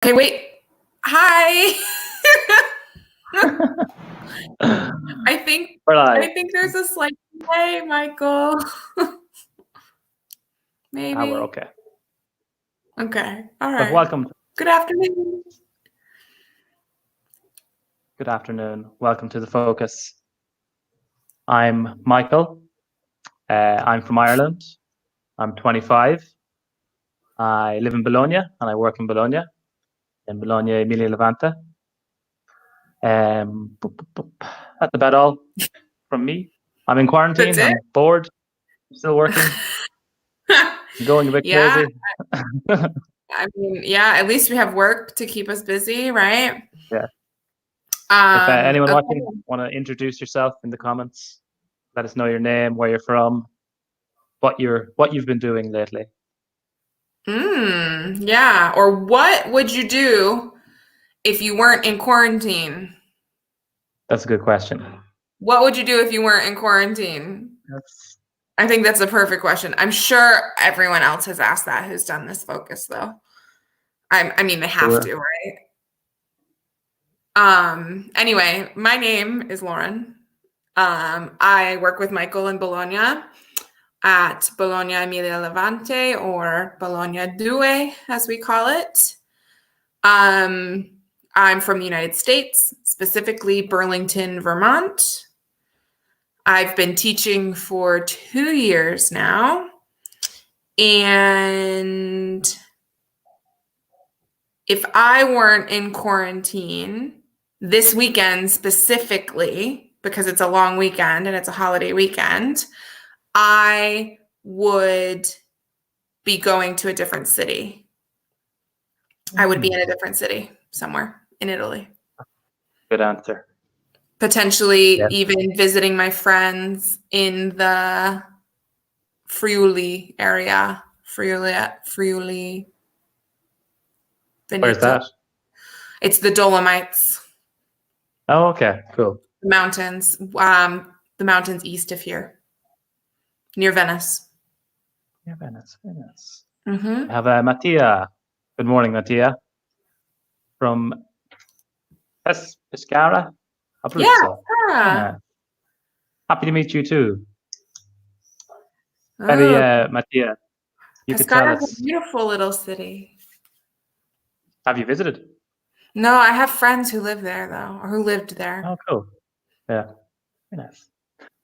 Okay, wait. Hi. I think We're live. I think there's a slight delay, Michael. Maybe. We're okay. Okay. All But right. welcome. Good afternoon. Good afternoon. Welcome to The Focus. I'm Michael. I'm from Ireland. I'm 25. I live in Bologna and I work in Bologna Emilia Levante. That's about all from me. I'm in quarantine. That's it? I'm bored. I'm still working. I'm going a bit Yeah. crazy. I mean, yeah, at least we have work to keep us busy, right? Yeah. If anyone Okay. watching want to introduce yourself in the comments, let us know your name, where you're from, what you've been doing lately. Yeah. Or what would you do if you weren't in quarantine? That's a good question. What would you do if you weren't in quarantine? That's I think that's a perfect question. I'm sure everyone else has asked that who's done this focus, though. I mean, they have to, right? Anyway, my name is Lauren. I work with Michael in Bologna at Bologna Emilia Levante, or Bologna Due, as we call it. I'm from the United States, specifically Burlington, Vermont. I've been teaching for 2 years now. And if I weren't in quarantine this weekend specifically, because it's a long weekend and it's a holiday weekend, I would be going to a different city. I would be in a different city somewhere in Italy. good answer. Potentially even visiting my friends in the Friuli area. Friuli. Where's that? It's the Dolomites. Oh, okay, cool. The mountains east of here, near Venice. Yeah, Venice. Mm-hmm. I have Mattia. Good morning, Mattia. From Pescara, Abruzzo. Yeah. Happy to meet you too. Oh, Maybe, Mattia, you could tell Pescara us. is a beautiful little city. Have you visited? No, I have friends who live there though, or who lived there. Oh, cool. Yeah, very nice.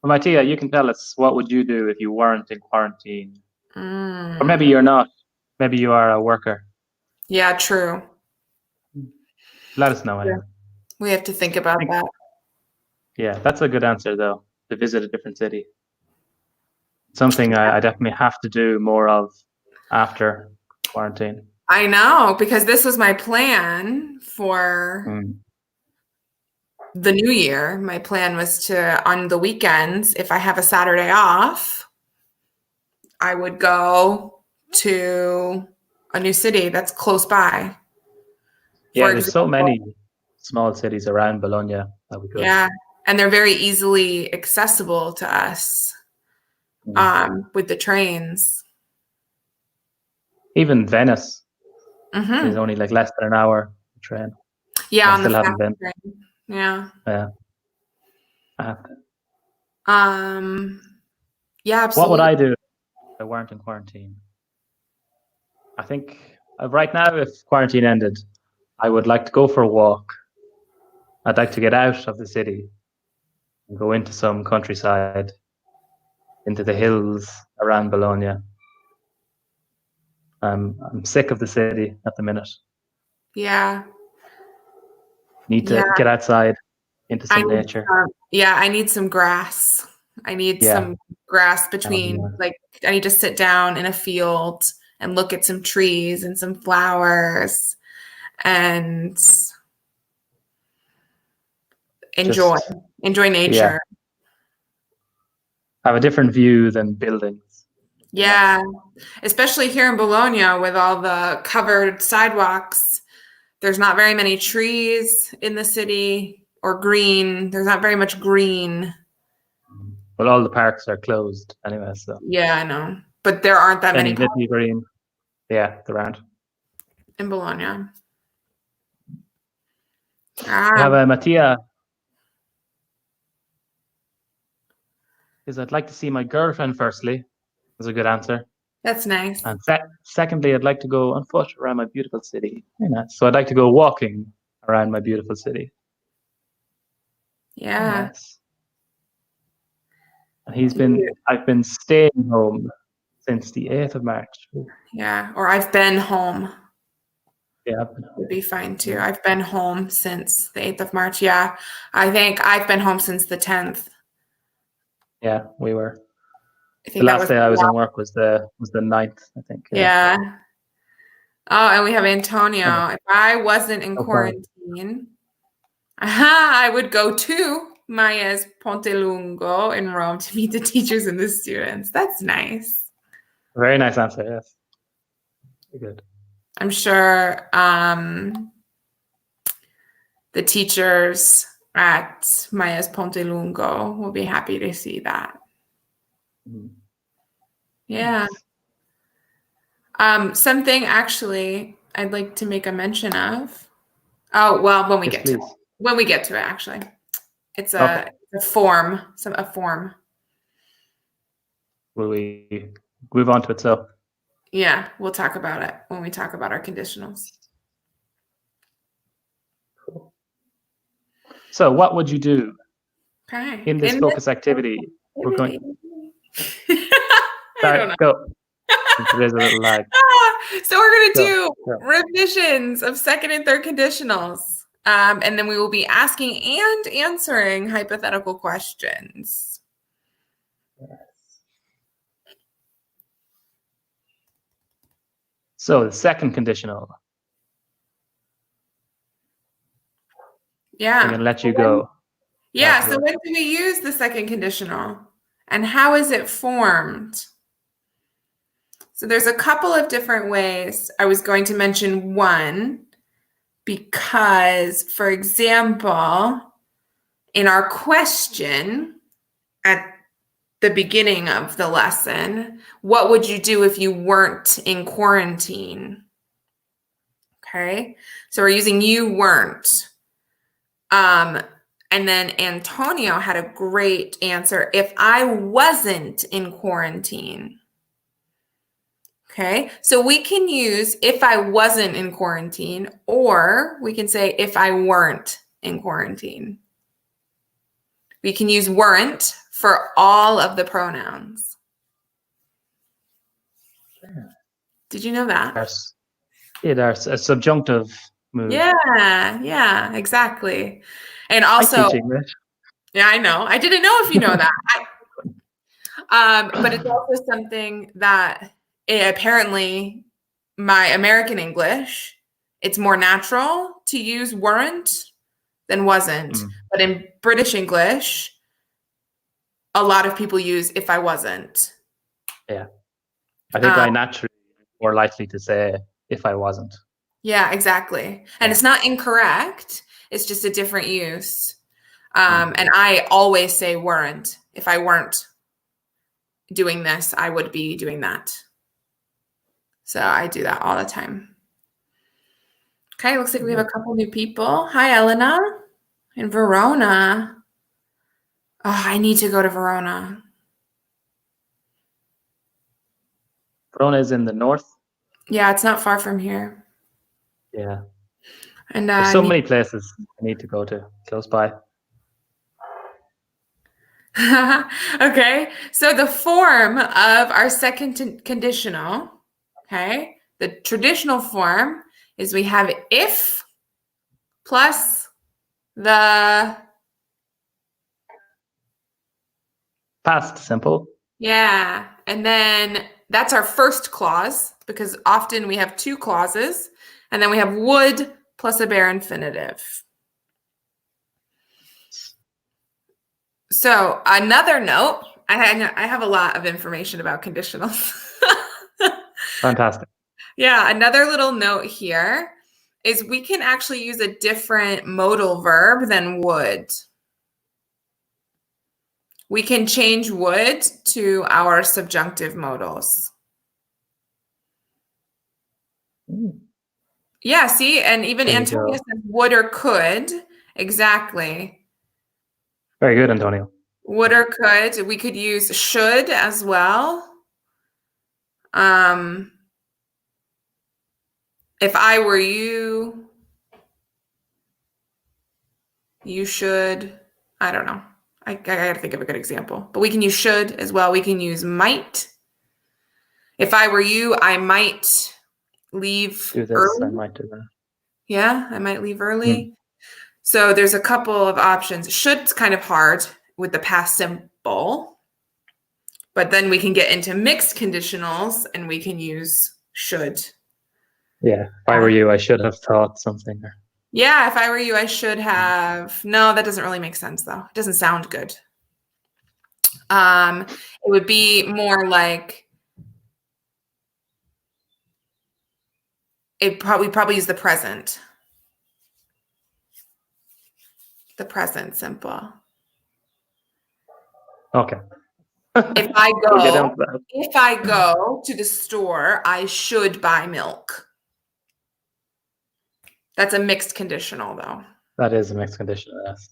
Well, Mattia, you can tell us, what would you do if you weren't in quarantine? Or maybe you're not. Maybe you are a worker. Yeah, true. Let us know anyway. We have to think about that. Yeah, that's a good answer though, to visit a different city. Something I definitely have to do more of after quarantine. I know, because this was my plan for the new year. My plan was to, on the weekends, if I have a Saturday off, I would go to a new city that's close by. Yeah, there's so many small cities around Bologna that we could. Yeah, and they're very easily accessible to us with the trains. Even Venice is only like less than an hour train. Yeah, I on the still haven't been. train. Yeah. Yeah. I have to. Yeah, absolutely. What would I do if I weren't in quarantine? I think right now, if quarantine ended, I would like to go for a walk. I'd like to get out of the city and go into some countryside, into the hills around Bologna. I'm sick of the city at the minute. Yeah. Need to get outside into some nature. I need some grass. I need some grass between, like, I need to sit down in a field and look at some trees and some flowers and enjoy nature. Yeah. Have a different view than buildings. Yeah, especially here in Bologna with all the covered sidewalks. There's not very many trees in the city, or green. There's not very much green. Well, all the parks are closed anyway, so. Yeah, I know. But there aren't that many green. Yeah, there aren't. in Bologna. We have a Mattia. Is I'd like to see my girlfriend firstly. That's a good answer. That's nice. And secondly, I'd like to go on foot around my beautiful city. Very nice. So I'd like to go walking around my beautiful city. Yeah. Nice. And I've been staying home since the 8th of March. Yeah. Or I've been home. Yeah, I've been home. Would be fine too. I've been home since the 8th of March. Yeah. I think I've been home since the 10th. Yeah, we were. I The think last day I was in work was the 9th, I think. Yeah. Oh, and we have Antonio. If I wasn't in Okay. quarantine, I would go to Maya's Ponte Lungo in Rome to meet the teachers and the students. That's nice. Very nice answer, yes. Very good. I'm sure the teachers at Maya's Ponte Lungo will be happy to see that. Mhm. Yeah. Something actually I'd like to make a mention of. Oh, well, when we Yes, get to it. please. When we get to it, actually. It's Okay. a form. A form. Will we move on to it? So Yeah, we'll talk about it when we talk about our conditionals. cool. So what would you do Okay. in this focus activity? We're going. I don't know. Go. There's a little lag. So we're going to do Go. revisions of second and third conditionals. And then we will be asking and answering hypothetical questions. So the second conditional. Yeah. I'm going to let you go. Yeah. So when do we use the second conditional? And how is it formed? So there's a couple of different ways. I was going to mention one because, for example, in our question at the beginning of the lesson, what would you do if you weren't in quarantine? Okay, so we're using you weren't. And then Antonio had a great answer. If I wasn't in quarantine. Okay, so we can use if I wasn't in quarantine, or we can say if I weren't in quarantine. We can use weren't for all of the pronouns. Did you know that? There's a subjunctive mood. Yeah, exactly. And also, I teach English. Yeah, I know. I didn't know if you know that. But it's also something that apparently my American English, it's more natural to use weren't than wasn't. But in British English, a lot of people use if I wasn't. Yeah. I think I naturally more likely to say if I wasn't. Yeah, exactly. And it's not incorrect. It's just a different use. And I always say weren't. If I weren't doing this, I would be doing that. So I do that all the time. Okay, looks like we have a couple new people. Hi, Elena in Verona. Oh, I need to go to Verona. Verona is in the north. Yeah, it's not far from here. Yeah. And there's so many places I need to go to close by. Okay, so the form of our second conditional, okay, the traditional form is we have if plus the past simple. Yeah, and then that's our first clause because often we have two clauses, and then we have would plus a bare infinitive. So another note, I have a lot of information about conditionals. Fantastic. Yeah, another little note here is we can actually use a different modal verb than would. We can change would to our subjunctive modals. Yeah, see, and even Antonio says would or could. Exactly. Very good, Antonio. Would or could. We could use should as well. If I were you, you should. I don't know. I gotta think of a good example. But we can use should as well. We can use might. If I were you, I might leave Do this. early. I might do that. Yeah, I might leave early. So there's a couple of options. Should's kind of hard with the past simple. But then we can get into mixed conditionals and we can use should. Yeah. If I were you, I should have thought something. Yeah, if I were you, I should have. No, that doesn't really make sense though. It doesn't sound good. It would be more like we probably use the present. The present simple. Okay. If I We'll get down to that. if I go to the store, I should buy milk. That's a mixed conditional though. That is a mixed condition. Yes.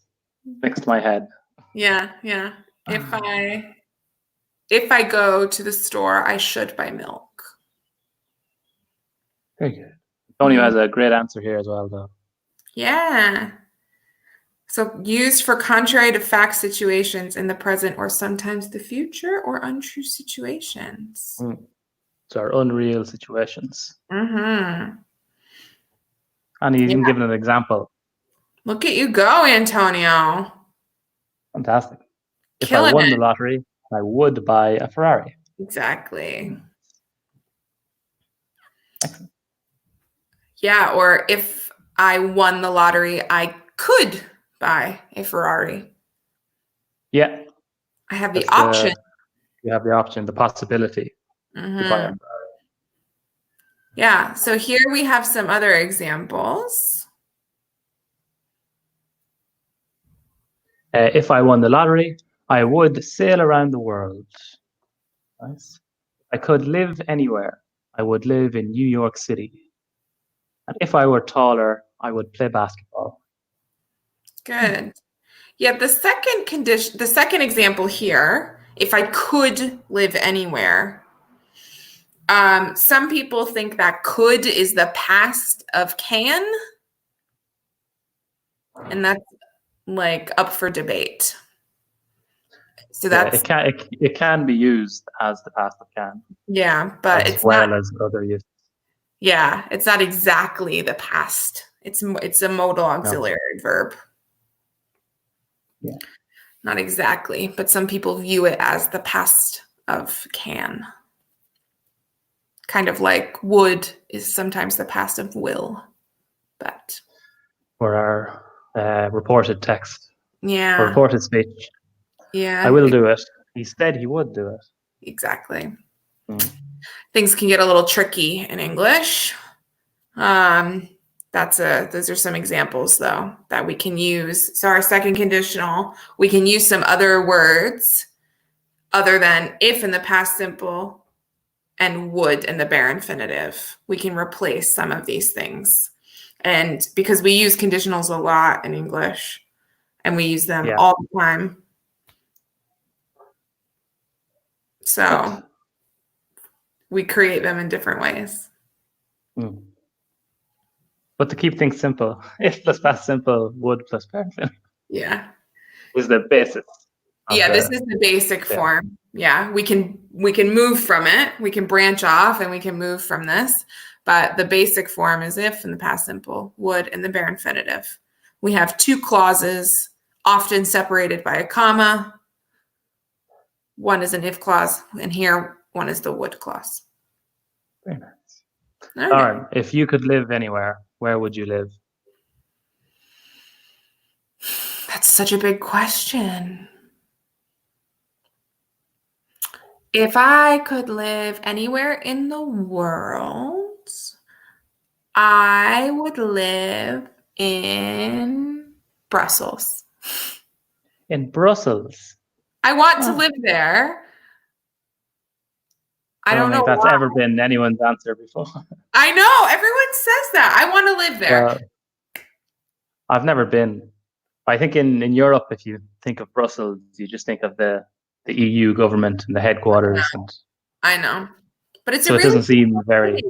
Mixed my head. Yeah. If I go to the store, I should buy milk. Very good. Antonio has a great answer here as well, though. Yeah. So used for contrary to fact situations in the present or sometimes the future or untrue situations. So our unreal situations. Mm-hmm. And he's even given an example. Look at you go, Antonio. Fantastic. If Killing I won it. the lottery, I would buy a Ferrari. Exactly. Excellent. Yeah, or if I won the lottery, I could buy a Ferrari. Yeah. I have the option. You have the option, the possibility to buy a Ferrari. Yeah, so here we have some other examples. If I won the lottery, I would sail around the world. Nice. I could live anywhere. I would live in New York City. And if I were taller, I would play basketball. Good. Yeah, the second example here, if I could live anywhere. Some people think that could is the past of can. And that's like up for debate. So that's it can be used as the past of can. Yeah, but as it's well not, as other uses. Yeah, it's not exactly the past. It's a modal auxiliary verb. Yeah. Not exactly, but some people view it as the past of can. Kind of like would is sometimes the past of will, but For our reported text, yeah, or reported speech. Yeah, I will do it. He said he would do it. Exactly. Things can get a little tricky in English. Those are some examples though that we can use. So our second conditional, we can use some other words other than if in the past simple and would in the bare infinitive. We can replace some of these things. And because we use conditionals a lot in English and we use them all the time. So we create them in different ways. But to keep things simple, if plus past simple, would plus bare infinitive. Yeah. Is the basis. This is the basic form. Yeah, we can move from it. We can branch off and we can move from this. But the basic form is if in the past simple, would in the bare infinitive. We have two clauses, often separated by a comma. One is an if clause, and here one is the would clause. Very nice. All right. If you could live anywhere, where would you live? That's such a big question. If I could live anywhere in the world, I would live in Brussels. In Brussels? I want to live there. I don't know think that's ever been anyone's answer before. I know. Everyone says that. I want to live there. I've never been. I think in Europe, if you think of Brussels, you just think of the EU government and the headquarters, and I know. But it's a so it doesn't really seem beautiful very. city.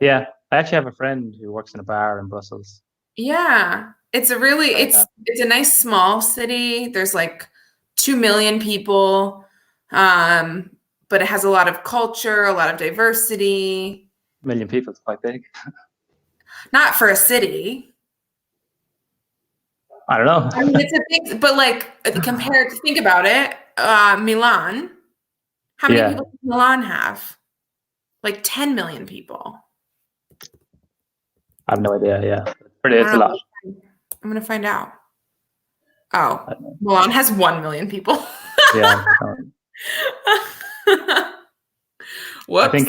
Yeah, I actually have a friend who works in a bar in Brussels. Yeah. It's a really Very it's a nice small city. There's like 2 million people. Um, but it has a lot of culture, a lot of diversity. million people is quite big. Not for a city. I don't know. I mean, it's a big, but like compared to think about it, Milan. How many Yeah, people does Milan have? Like 10 million people. I have no idea. Yeah, I it's a don't lot. know. I'm gonna find out. Oh, I don't know. Milan has 1 million people. Yeah, I Whoops. think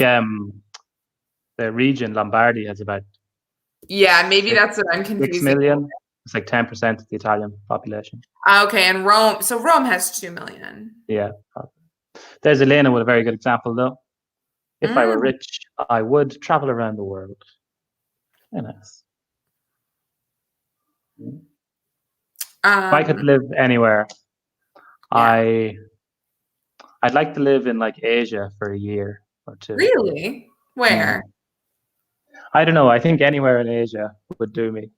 the region Lombardy has about Yeah, maybe six, that's what I'm 6 confusing. million. It's like 10% of the Italian population. Okay, and Rome. So Rome has 2 million. Yeah. There's Elena with a very good example, though. If I were Mm. rich, I would travel around the world. Very nice. If I could live anywhere, yeah. I'd like to live in like Asia for a year or two. Really? Where? I don't know. I think anywhere in Asia would do me.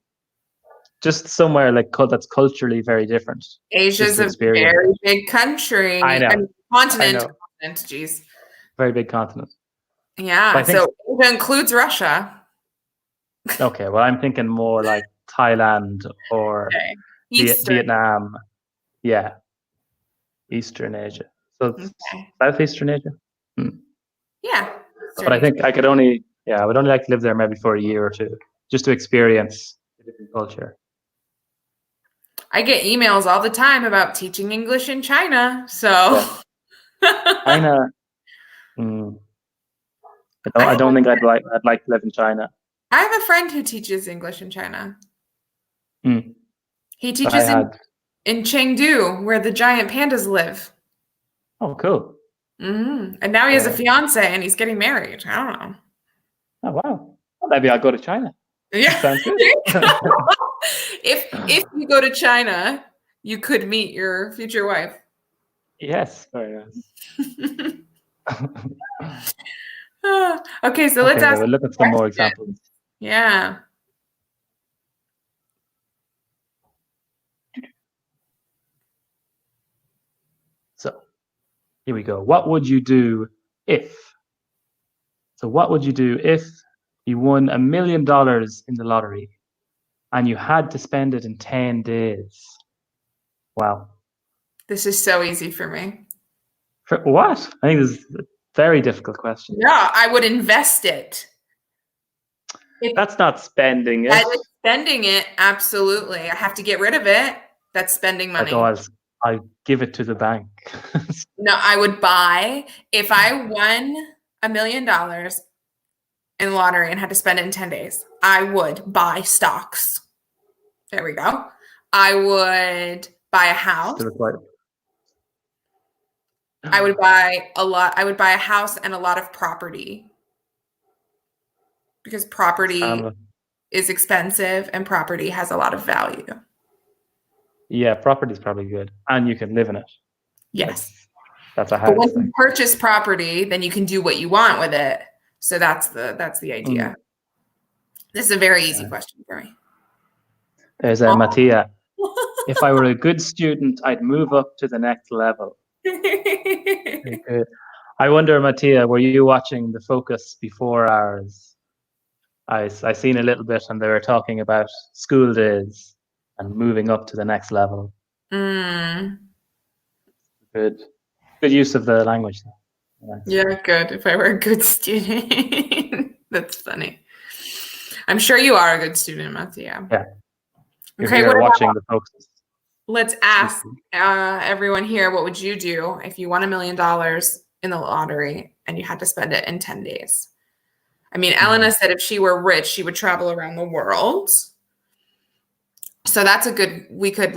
Just somewhere like that's culturally very different. Asia's to a experience very it. big country. I know. I mean, continent. know. Continent, geez. Very big continent. Yeah. I think- So Asia includes Russia. Okay, well, I'm thinking more like Thailand or Okay. Eastern. Vietnam. Yeah, Eastern Asia. So Okay. Southeastern Asia. Yeah. But I think I would only like to live there maybe for a year or two, just to experience a different culture. I get emails all the time about teaching English in China. So China. I don't think I'd like to live in China. I have a friend who teaches English in China. Mm. He teaches in Chengdu, where the giant pandas live. Oh, cool. And now he has a fiance and he's getting married. I don't know. Oh, wow. Well, maybe I'll go to China. Yeah. Sounds good. If you go to China, you could meet your future wife. Yes. Very nice. Okay, so let's ask. We'll look at some more examples. Yeah. So here we go. What would you do if? So what would you do if you won $1 million in the lottery and you had to spend it in 10 days? Wow. This is so easy for me. For what? I think this is a very difficult question. Yeah, I would invest it. That's not spending it. I was spending it, absolutely. I have to get rid of it. That's spending money. I give it to the bank. No, I would buy, if I won $1 million in lottery and had to spend it in 10 days, I would buy stocks. There we go. I would buy a house. I would buy a house and a lot of property. Because property is expensive and property has a lot of value. Yeah, property is probably good. And you can live in it. Yes. That's a house. But once you purchase property, then you can do what you want with it. So that's the idea. This is a very easy question for me. There's a Mattia. If I were a good student, I'd move up to the next level. Very good. I wonder, Mattia, were you watching The Focus before ours? I seen a little bit, and they were talking about school days and moving up to the next level. Good use of the language. Nice. Yeah, good. If I were a good student. That's funny. I'm sure you are a good student, Mattia. Yeah. Okay, we're watching The Focus. Let's ask everyone here, what would you do if you won $1 million in the lottery and you had to spend it in 10 days? I mean, Elena said if she were rich, she would travel around the world. So that's a good, we could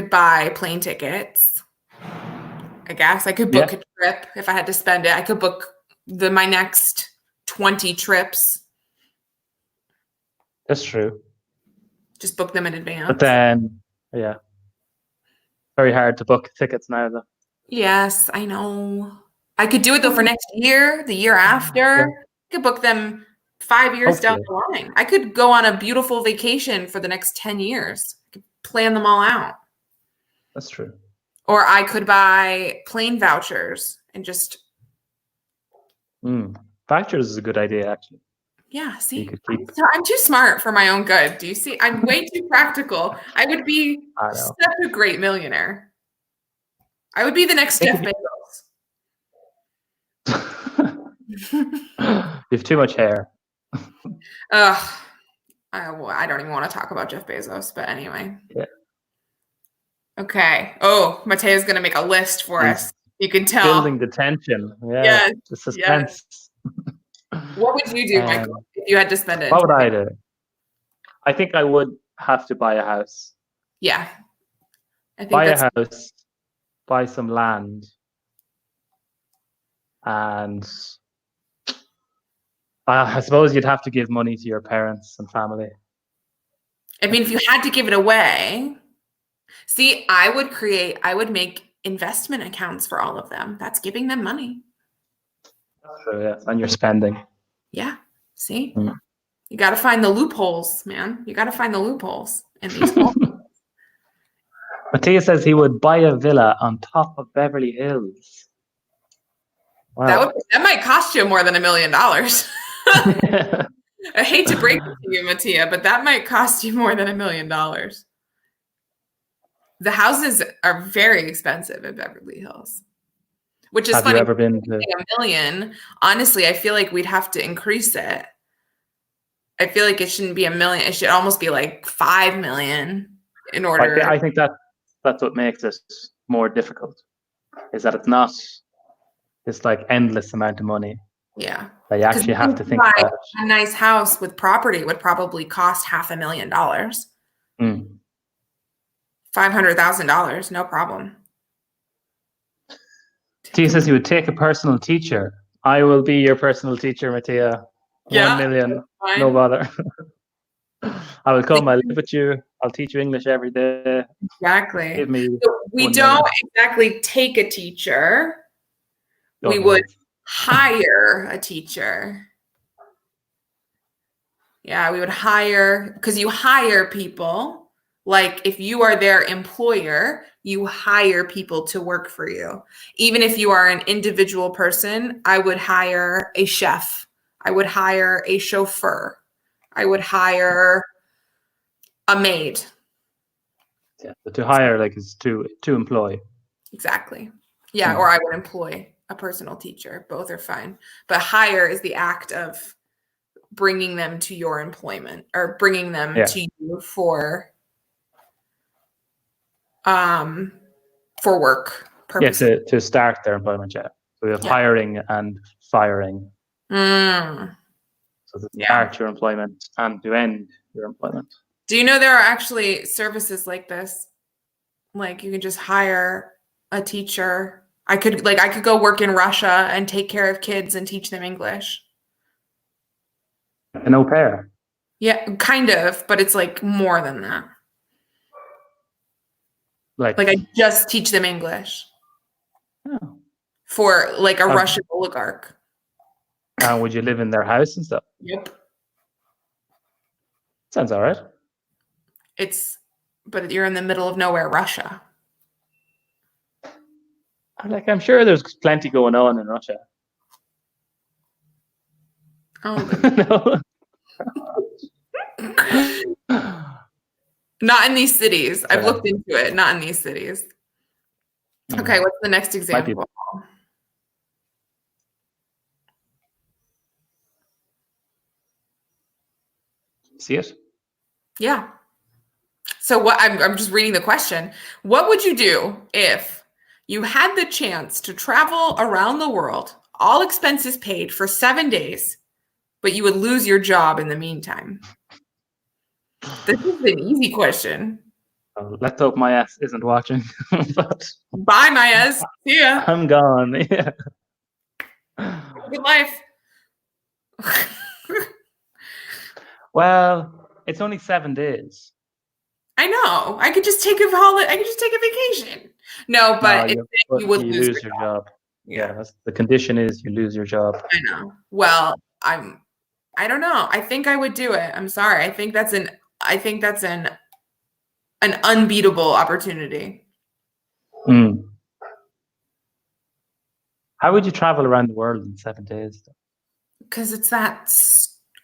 buy plane tickets. I guess I could book a trip if I had to spend it. I could book my next 20 trips. That's true. Just book them in advance. But then, yeah, very hard to book tickets now, though. Yes, I know. I could do it though for next year, the year after. Yeah. I could book them 5 years down Hopefully. the line. I could go on a beautiful vacation for the next 10 years. I could plan them all out. That's true. Or I could buy plane vouchers and just, Vouchers is a good idea, actually. yeah, see, You could keep. I'm too smart for my own good. Do you see? I'm way too practical. I would be I know. such a great millionaire. I would be the next Jeff Bezos. You have too much hair. Ugh. I don't even want to talk about Jeff Bezos, but anyway. Yeah. Okay. Oh, Mateo's going to make a list for us. You can tell. Building the tension. Yeah. Yes, The suspense. What would you do, Michael, if you had to spend it? What would I do? I think I would have to buy a house. Yeah. I think Buy a house, buy some land, and I suppose you'd have to give money to your parents and family. I mean, if you had to give it away, see, I would make investment accounts for all of them. That's giving them money. That's true, yes. And you're spending. Yeah. See? You got to find the loopholes, man. You got to find the loopholes in these. Mattia says he would buy a villa on top of Beverly Hills. Wow. That might cost you more than $1 million. I hate to break it to you, Mattia, but that might cost you more than $1 million. The houses are very expensive in Beverly Hills, which is Have funny. You ever been to $1 million? Honestly, I feel like we'd have to increase it. I feel like it shouldn't be $1 million. It should almost be like 5 million in order. I think that's what makes it more difficult, is that it's not this like endless amount of money. Yeah. That you actually have to think about. A nice house with property would probably cost $500,000. $500,000, no problem. Tia says he would take a personal teacher. I will be your personal teacher, Mattia. Yeah, 1 million, fine. no bother. I will come, I'll live with you, I'll teach you English every day. Exactly. Give me so we don't exactly take a teacher. We would hire a teacher. Yeah, we would hire, because you hire people. Like if you are their employer, you hire people to work for you. Even if you are an individual person, I would hire a chef. I would hire a chauffeur. I would hire a maid. Yeah, but to hire like is to employ. Exactly. Yeah, or I would employ a personal teacher. Both are fine. But hire is the act of bringing them to your employment or bringing them to you for work purposes. Yeah, to start their employment, yeah. So we have hiring and firing. So to start your employment and to end your employment. Do you know there are actually services like this? Like you can just hire a teacher. I could go work in Russia and take care of kids and teach them English. An au pair. Yeah, kind of, but it's like more than that. Like I just teach them English. Oh. For like a Russian oligarch. And would you live in their house and stuff? Yep. Sounds all right. But you're in the middle of nowhere, Russia. I'm sure there's plenty going on in Russia. Oh. No. Not in these cities. I've looked into it. Not in these cities. Okay, what's the next example? See it? Yeah. So what I'm just reading the question. What would you do if you had the chance to travel around the world, all expenses paid for 7 days, but you would lose your job in the meantime? This is an easy question. Let's hope my ass isn't watching. But bye, my ass. See ya. I'm gone. Yeah. Good life. Well, it's only 7 days. I know. I could just take a holiday. I could just take a vacation. No, but No, you would you lose lose your your job. job. Yeah, Yeah, the condition is you lose your job. I know. Well, I don't know. I think I would do it. I'm sorry. I think that's an unbeatable opportunity. Mm. How would you travel around the world in 7 days? Because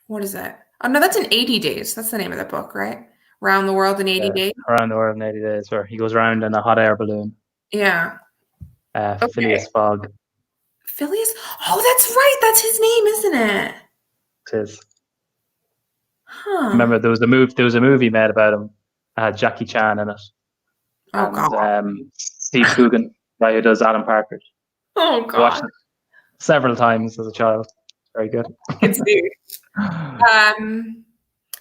what is that? Oh no, that's in 80 days. That's the name of the book, right? Around the World in 80 Yeah, Days. around the world in 80 days, where he goes around in a hot air balloon. Yeah. Okay. Phileas Fogg. Phileas. Oh, that's right. That's his name, isn't it? It is. Huh. Remember, there was a movie made about him. Jackie Chan in it, Oh God. and Steve Coogan, guy who does Alan Partridge. Oh I watched God. it several times as a child. Very good. It's big.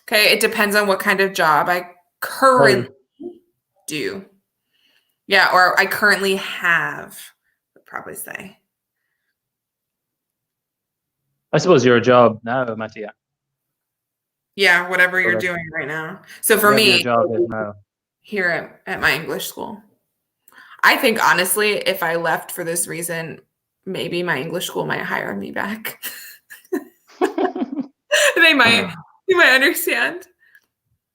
Okay, it depends on what kind of job I currently do. Yeah, or I currently have, I'd probably say. I suppose your job now, Mattia. Yeah, whatever you're Whatever doing right now. So for your me, job is now. here at my English school, I think honestly, if I left for this reason, maybe my English school might hire me back. They might understand.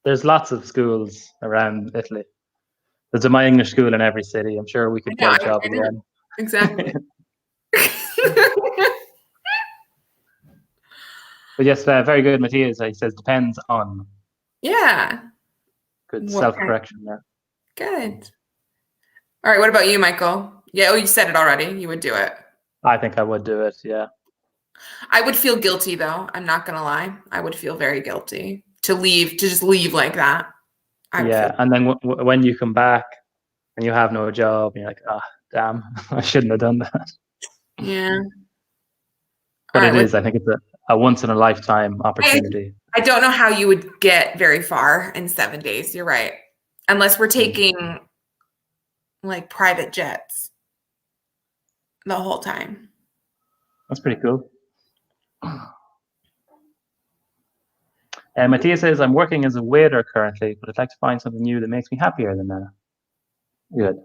There's lots of schools around Italy. There's a My English school in every city. I'm sure we could I know, get a job I know. again. Exactly. But yes, very good, Matthias. He says depends on. Yeah. Good What self-correction there. Good. All right. What about you, Michael? Yeah. Oh, you said it already. You would do it. I think I would do it. Yeah. I would feel guilty though. I'm not gonna lie. I would feel very guilty to just leave like that. Yeah, and then when you come back and you have no job, you're like, ah, damn, I shouldn't have done that. Yeah. But it is. I think it's a once in a lifetime opportunity. I don't know how you would get very far in 7 days. You're right. Unless we're taking like private jets the whole time. That's pretty cool. Matthias says, I'm working as a waiter currently, but I'd like to find something new that makes me happier than that. Good.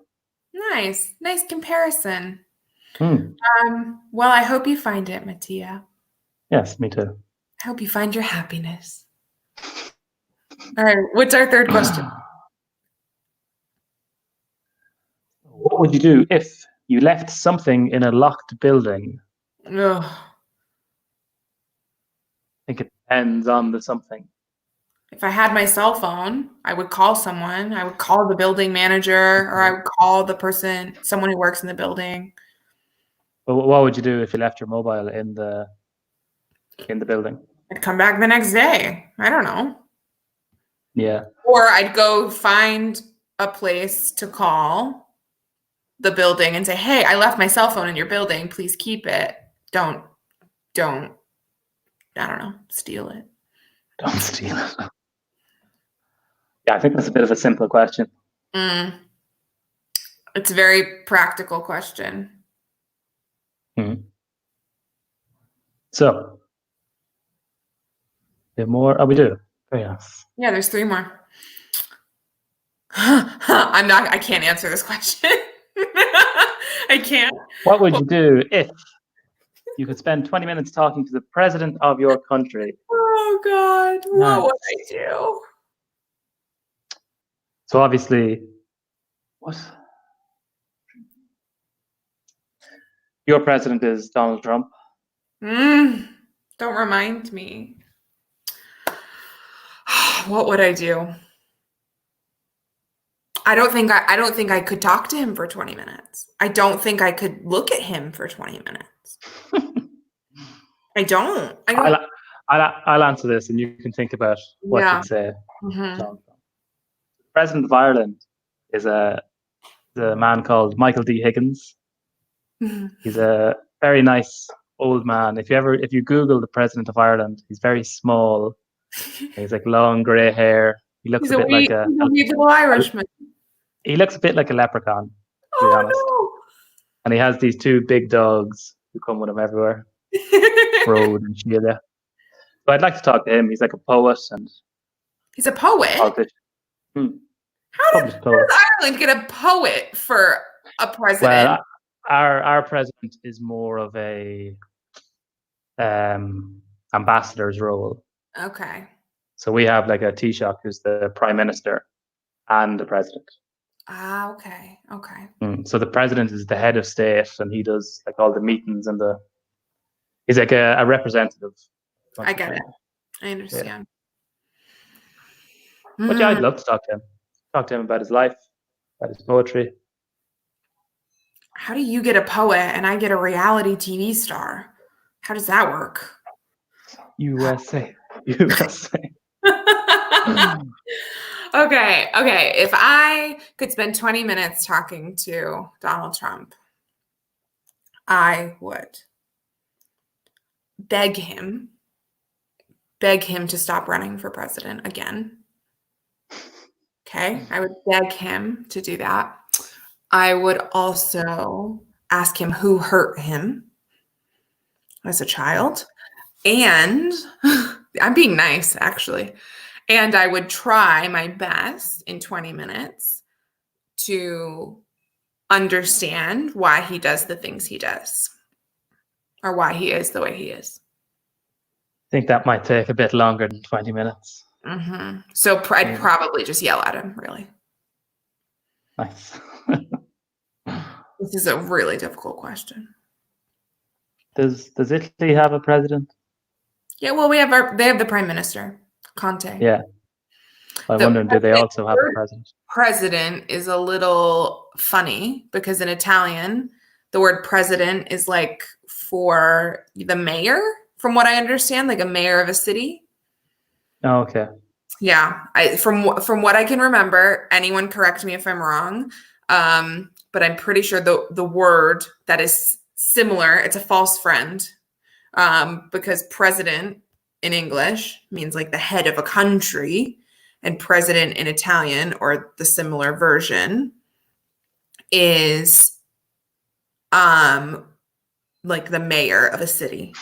Nice. Nice comparison. Hmm. Well, I hope you find it, Mattia. Yes, me too. I hope you find your happiness. All right. What's our third question? What would you do if you left something in a locked building? Ugh. I think it depends on the something. If I had my cell phone, I would call someone. I would call the building manager, or I would call someone who works in the building. But what would you do if you left your mobile in the building? I'd come back the next day. I don't know. Yeah. Or I'd go find a place to call the building and say, "Hey, I left my cell phone in your building. Please keep it. Don't, I don't know, steal it." Don't steal it. Yeah, I think that's a bit of a simple question. It's a very practical question. So, a bit more. Oh, we do. Very nice. Yeah, there's 3 more. I can't answer this question. I can't. What would you do if you could spend 20 minutes talking to the president of your country? Oh God, what would I do? So obviously, what? Your president is Donald Trump. Don't remind me. What would I do? I don't think I could talk to him for 20 minutes. I don't think I could look at him for 20 minutes. I don't. I'll answer this, and you can think about what you'd say. Mm-hmm. The president of Ireland is a man called Michael D. Higgins. He's a very nice old man. If you Google the president of Ireland, he's very small. He's like long grey hair. He looks a bit like a little Irishman. He looks a bit like a leprechaun, to be honest. No. And he has these 2 big dogs who come with him everywhere. Road and Sheila. So I'd like to talk to him. He's like a poet and he's a poet. politician. How Published does poet. Ireland get a poet for a president? Well, our president is more of a ambassador's role. Okay. So we have like a Taoiseach who's the prime minister and the president. Ah, okay. Okay. So the president is the head of state, and he does like all the meetings and he's like a representative. I get it. I understand. But yeah, I'd love to talk to him. Talk to him about his life, about his poetry. How do you get a poet and I get a reality TV star? How does that work? USA. Okay. If I could spend 20 minutes talking to Donald Trump, I would beg him to stop running for president again. Okay. I would beg him to do that. I would also ask him who hurt him as a child. And I'm being nice, actually. And I would try my best in 20 minutes to understand why he does the things he does, or why he is the way he is. I think that might take a bit longer than 20 minutes. Mm-hmm. So I'd probably just yell at him, really. Nice. This is a really difficult question. Does Italy have a president? Yeah, well, they have the prime minister, Conte. Yeah. I'm wondering, do they also have a president? President is a little funny because in Italian, the word president is like for the mayor, from what I understand, like a mayor of a city. Oh, okay. Yeah, from what I can remember, anyone correct me if I'm wrong, but I'm pretty sure the word that is similar, it's a false friend, because president in English means like the head of a country, and president in Italian, or the similar version, is like the mayor of a city.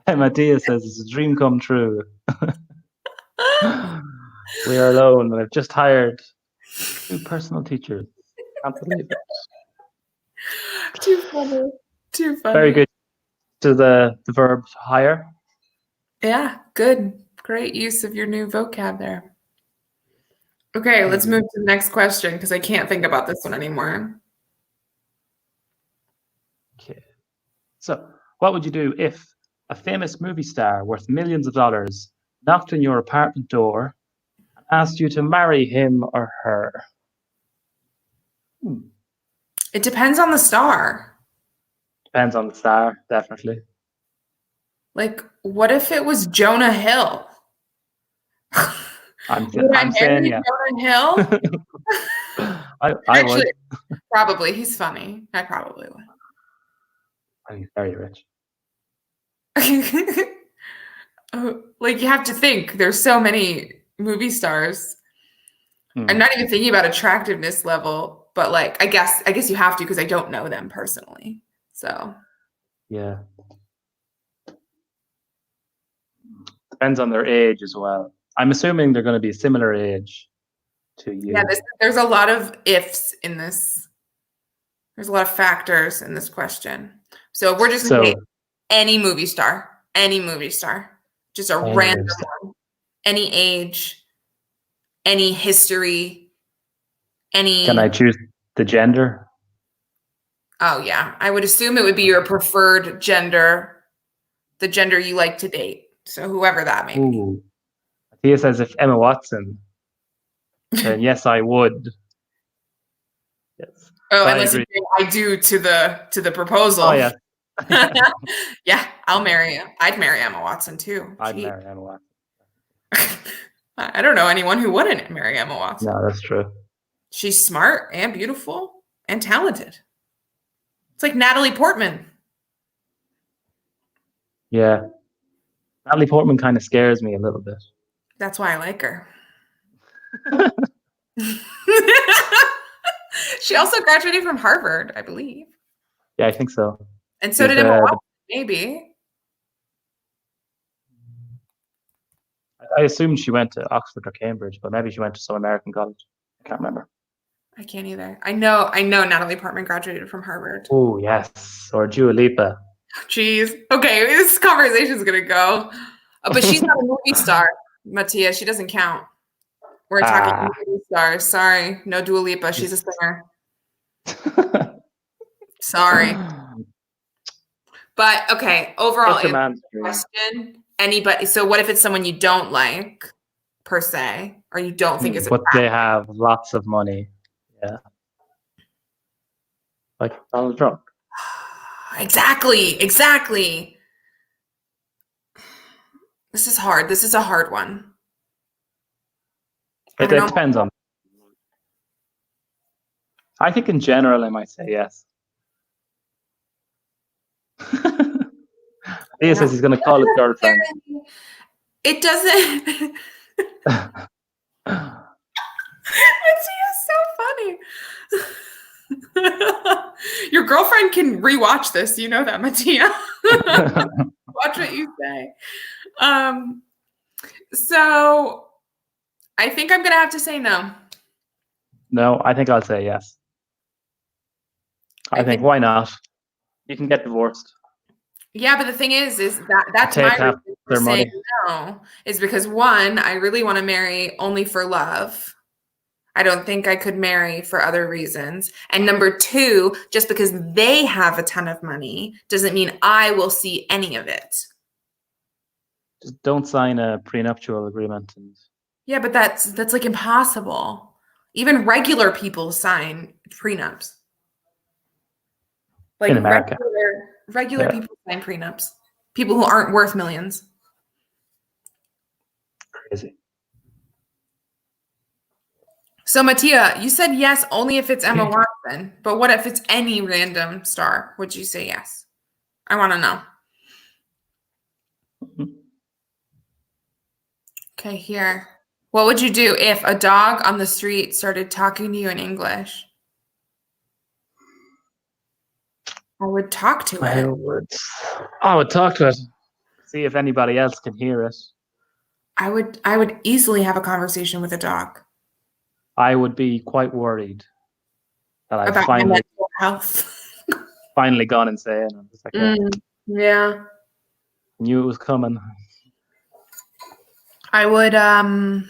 Mattia says it's a dream come true. We are alone, and I've just hired 2 personal teachers. Can't believe it. Too funny. Very good to the verb hire. Yeah, good. Great use of your new vocab there. Okay, let's move to the next question because I can't think about this one anymore. Okay. So, what would you do if a famous movie star worth millions of dollars knocked on your apartment door and asked you to marry him or her? It depends on the star. Depends on the star, definitely. Like, what if it was Jonah Hill? I'm saying yeah. Jonah Hill? I Actually, would. Probably. He's funny. I probably would. He's very rich. Like, you have to think. There's so many movie stars. I'm not even thinking about attractiveness level, but like, I guess you have to because I don't know them personally. So yeah. Depends on their age as well. I'm assuming they're going to be a similar age to you. Yeah, there's a lot of ifs in this. There's a lot of factors in this question. So we're just going to any movie star, just a random one, any age, any history, any. Can I choose the gender? Oh yeah, I would assume it would be your preferred gender, the gender you like to date. So whoever that may be. He says if Emma Watson, then yes, I would. Yes. Oh, but unless you say I do to the proposal. Oh yeah. Yeah, I'll marry him. I'd marry Emma Watson too. I'd marry Emma Watson. I don't know anyone who wouldn't marry Emma Watson. No, that's true. She's smart and beautiful and talented. It's like Natalie Portman. Yeah. Natalie Portman kind of scares me a little bit. That's why I like her. She also graduated from Harvard, I believe. Yeah, I think so. And so did Emma Watson, maybe. I assumed she went to Oxford or Cambridge, but maybe she went to some American college. I can't remember. I can't either. I know Natalie Portman graduated from Harvard. Oh, yes. Or Dua Lipa. Jeez. Okay, this conversation's gonna go. But she's not a movie star, Mattia. She doesn't count. We're talking movie stars. Sorry, no Dua Lipa. She's a singer. Sorry. But okay, overall question. Anybody? So what if it's someone you don't like, per se, or you don't think is but they have lots of money? Yeah. Like Donald Trump. Exactly. This is hard. This is a hard one. It depends on. I think in general, I might say yes. He says he's going to call his girlfriend. It doesn't. It's so funny. Your girlfriend can rewatch this. You know that, Mattia. Watch what you say. So I think I'm going to have to say no. No, I think I'll say yes. I think why not? You can get divorced. Yeah, but the thing is that's my reason for saying no, is because one, I really want to marry only for love. I don't think I could marry for other reasons. And number two, just because they have a ton of money doesn't mean I will see any of it. Just don't sign a prenuptial agreement. Yeah, but that's like impossible. Even regular people sign prenups. Like in America. Regular people sign prenups. People who aren't worth millions. Crazy. So, Mattia, you said yes only if it's Emma Watson. But what if it's any random star? Would you say yes? I want to know. Mm-hmm. Okay, here. What would you do if a dog on the street started talking to you in English? I would talk to it. I would talk to it. See if anybody else can hear it. I would easily have a conversation with a dog. I would be quite worried that I've about finally my mental health. finally gone insane. I'm just like, yeah. Knew it was coming. I would I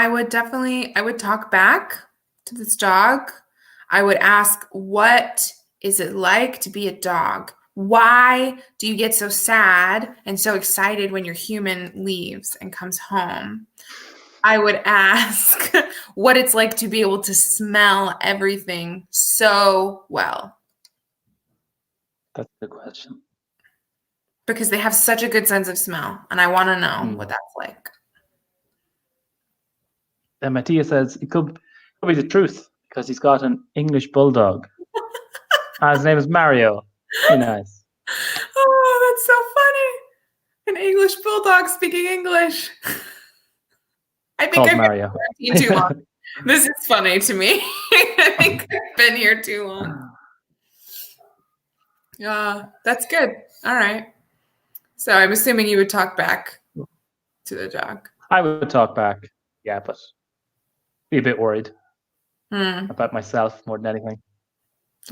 would talk back to this dog. I would ask, what is it like to be a dog? Why do you get so sad and so excited when your human leaves and comes home? I would ask what it's like to be able to smell everything so well. That's the question. Because they have such a good sense of smell, and I want to know what that's like. And Mattia says it could be the truth because he's got an English bulldog. His name is Mario. Very nice. Oh, that's so funny. An English bulldog speaking English. I think I've been here too long. This is funny to me. I think I've been here too long. That's good. All right. So I'm assuming you would talk back to the dog. I would talk back, yeah, but be a bit worried about myself more than anything.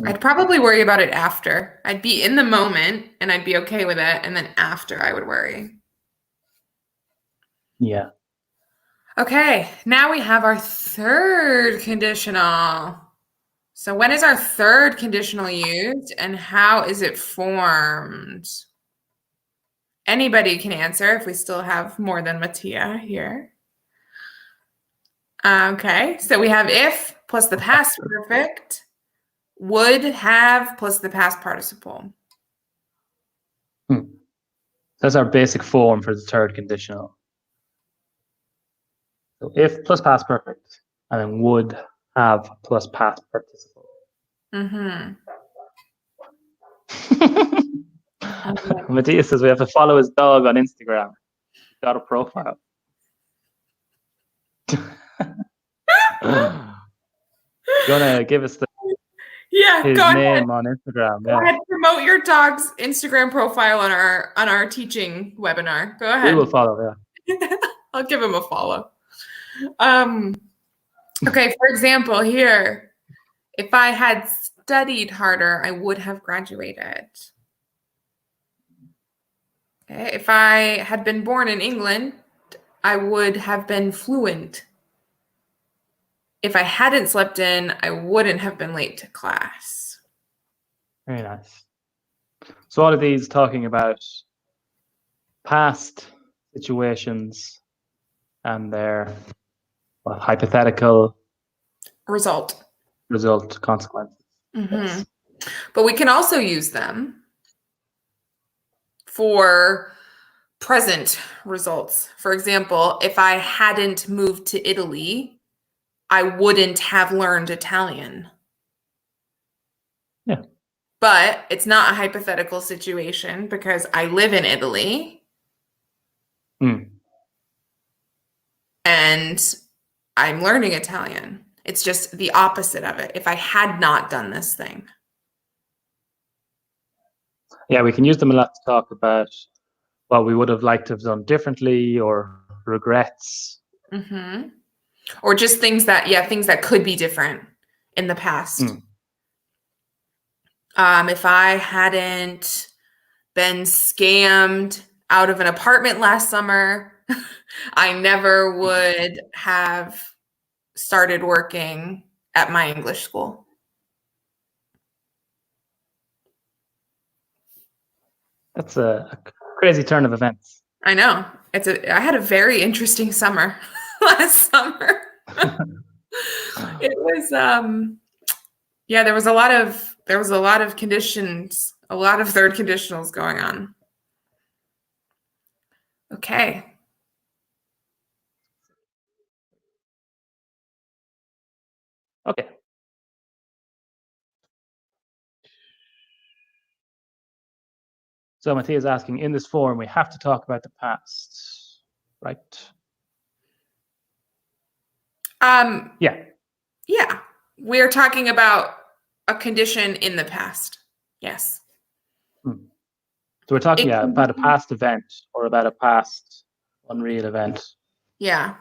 I'd probably worry about it after. I'd be in the moment and I'd be okay with it. And then after I would worry. Yeah. Okay. Now we have our third conditional. So when is our third conditional used and how is it formed? Anybody can answer if we still have more than Mattia here. Okay. So we have if plus the past perfect. Would have plus the past participle. That's our basic form for the third conditional. So if plus past perfect, and then would have plus past participle. Mattia says we have to follow his dog on Instagram. He's got a profile. You want to give us his name on Instagram? Go ahead, promote your dog's Instagram profile on our teaching webinar. Go ahead. We will follow, I'll give him a follow. Okay, for example, here, if I had studied harder, I would have graduated. Okay, if I had been born in England, I would have been fluent. If I hadn't slept in, I wouldn't have been late to class. Very nice. So all of these talking about past situations and their hypothetical Result. consequences. Yes. But we can also use them for present results. For example, if I hadn't moved to Italy, I wouldn't have learned Italian. Yeah. But it's not a hypothetical situation because I live in Italy. And I'm learning Italian. It's just the opposite of it. If I had not done this thing. Yeah, we can use them a lot to talk about what we would have liked to have done differently or regrets. Or just things that could be different in the past. If I hadn't been scammed out of an apartment last summer, I never would have started working at my English school. That's a crazy turn of events. I know. I had a very interesting summer last summer. It was there was a lot of conditions, a lot of third conditionals going on. Okay. Okay. So Mattia is asking, in this forum, we have to talk about the past, right? Yeah. Yeah. We're talking about a condition in the past. Yes. So we're talking about a past event or about a past unreal event. Yeah.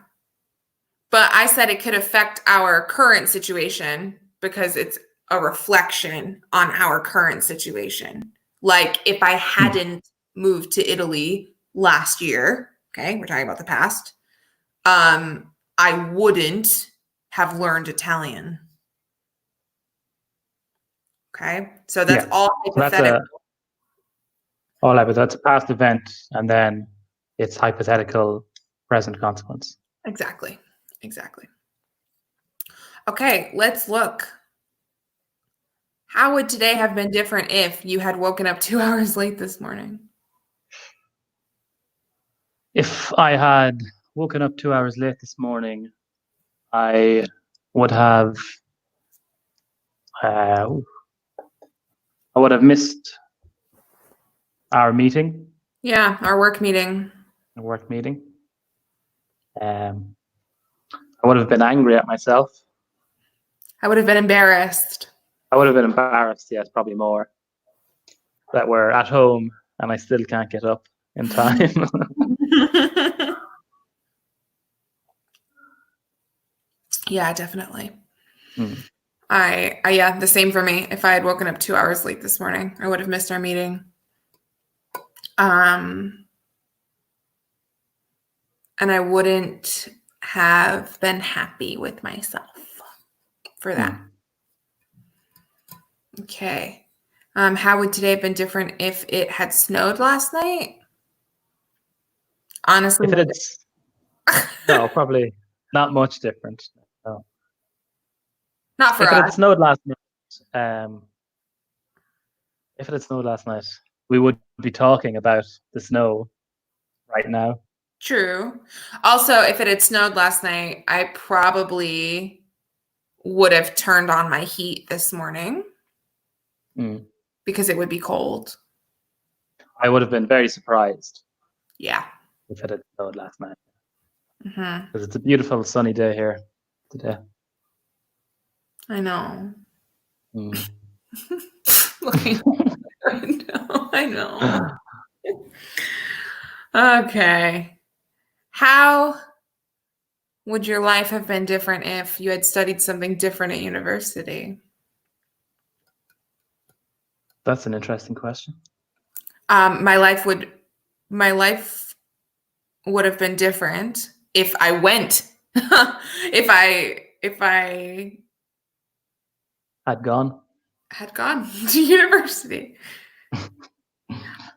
But I said it could affect our current situation because it's a reflection on our current situation. Like if I hadn't moved to Italy last year, okay, we're talking about the past, I wouldn't have learned Italian. Okay, so that's all hypothetical. That's a past event, and then it's hypothetical present consequence. Exactly. Okay, let's look. How would today have been different if you had woken up 2 hours late this morning? If I had woken up 2 hours late this morning, I would have missed our meeting. Yeah, our work meeting. I would have been angry at myself. I would have been embarrassed. Yes, probably more. That we're at home and I still can't get up in time. Yeah, definitely. The same for me. If I had woken up 2 hours late this morning, I would have missed our meeting. And I wouldn't have been happy with myself for that. Okay. How would today have been different if it had snowed last night? Honestly, no, probably not much different. No. Not for us. If it had snowed last night, we would be talking about the snow right now. True. Also, if it had snowed last night, I probably would have turned on my heat this morning because it would be cold. I would have been very surprised. Yeah. If it had snowed last night. Because it's a beautiful sunny day here today. I know. I know. Okay. How would your life have been different if you had studied something different at university? That's an interesting question. My life would have been different if I went. if I Had gone. had gone to university.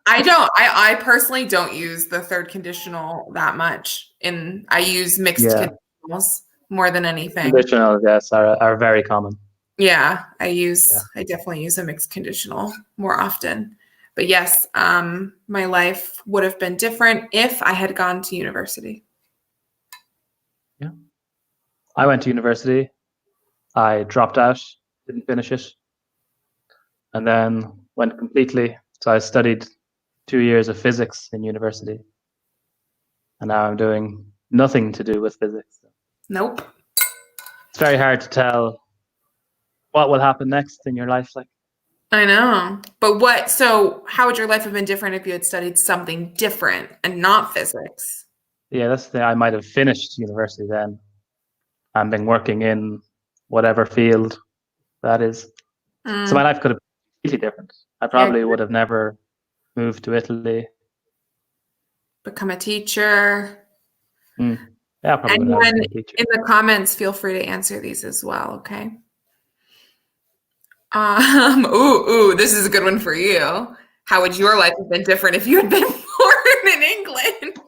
I personally don't use the third conditional that much. I use mixed Yeah. conditionals more than anything. Conditional, yes, are very common. Yeah, I definitely use a mixed conditional more often. But yes, my life would have been different if I had gone to university. Yeah. I went to university. I dropped out, didn't finish it, and then went completely. So I studied 2 years of physics in university, and now I'm doing nothing to do with physics. Nope. It's very hard to tell what will happen next in your life. Like, I know. But so how would your life have been different if you had studied something different and not physics? yeah, that's the thing. I might have finished university then and been working in whatever field that is. So my life could have been completely different. I probably would have never moved to Italy. Become a teacher. Yeah, probably would have Anyone been a teacher. in the comments, feel free to answer these as well, okay? Ooh, this is a good one for you. How would your life have been different if you had been born in England?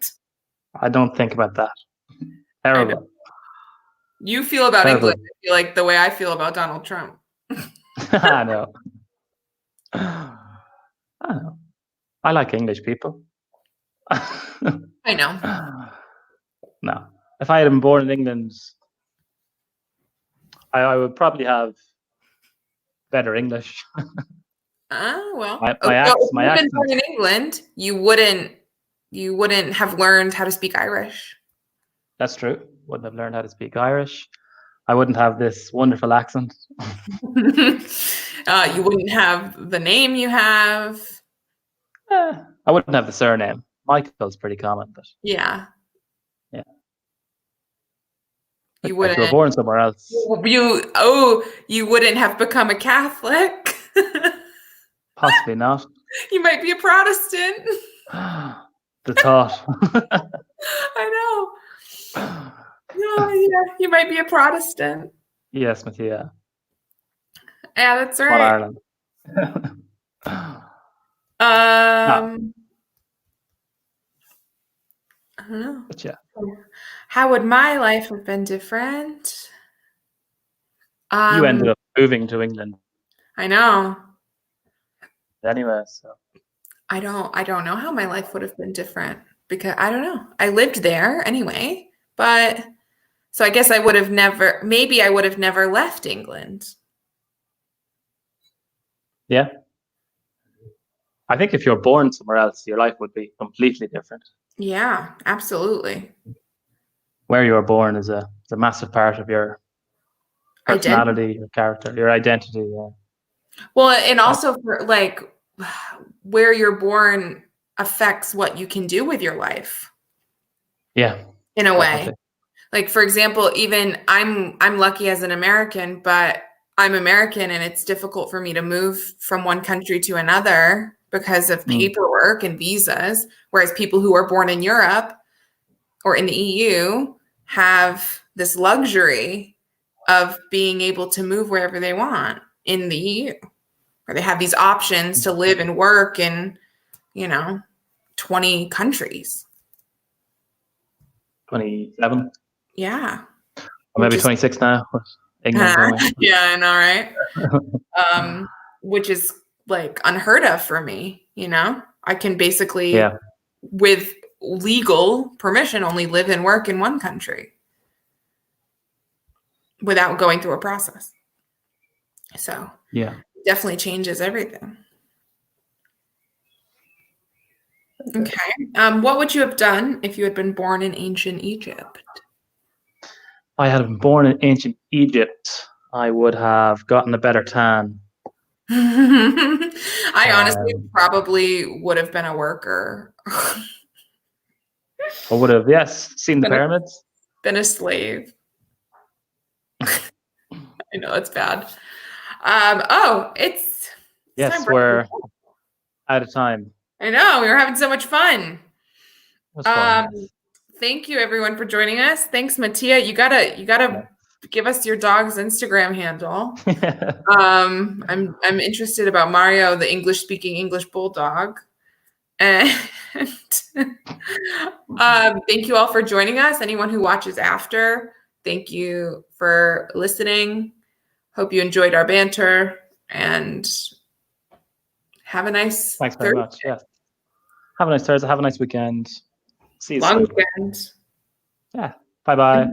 I don't think about that. Terrible. You feel about Terrible. England, I feel like the way I feel about Donald Trump. I know. I know. I like English people. I know. No. If I had been born in England, I would probably have better English. Well, My if you'd been accent. born in England, you wouldn't have learned how to speak Irish. That's true. Wouldn't have learned how to speak Irish. I wouldn't have this wonderful accent. You wouldn't have the name you have. I wouldn't have the surname. Michael's pretty common, but yeah. You if you were born somewhere else. You wouldn't have become a Catholic. Possibly not. You might be a Protestant. The thought. I know. Yeah, you might be a Protestant. Yes, Mathia. Yeah, that's Not right. Ireland. I don't know. But yeah. How would my life have been different? You ended up moving to England. I know. Anyway, so I don't know how my life would have been different because I don't know. I lived there anyway, but so I guess I would have never left England. Yeah. I think if you're born somewhere else, your life would be completely different. Yeah, absolutely. Where you were born is a massive part of your personality, your character, your identity. Yeah. Well, and also for like where you're born affects what you can do with your life. Yeah. In a way. Definitely. Like for example, even I'm lucky as an American, but I'm American and it's difficult for me to move from one country to another because of paperwork and visas, whereas people who are born in Europe or in the EU have this luxury of being able to move wherever they want in the EU, or they have these options to live and work in, 20 countries. 27? Yeah. Or maybe 26 now. England yeah, I know, right? Which is like unheard of for me, I can basically, with legal permission, only live and work in one country without going through a process. So yeah, definitely changes everything. Okay. What would you have done if you had been born in ancient Egypt? If I had been born in ancient Egypt, I would have gotten a better tan. I honestly probably would have been a worker. I would have, yes, seen the Been a- pyramids. Been a slave. I know it's bad. It's Yes, time for we're out of time. I know we were having so much fun. It was fun. Thank you everyone for joining us. Thanks, Mattia. You gotta give us your dog's Instagram handle. I'm interested about Mario, the English-speaking English bulldog. And thank you all for joining us. Anyone who watches after, thank you for listening. Hope you enjoyed our banter and have a nice Thanks very much. Yeah. Have a nice Thursday. Have a nice weekend. See you long soon. weekend. Yeah. Bye-bye.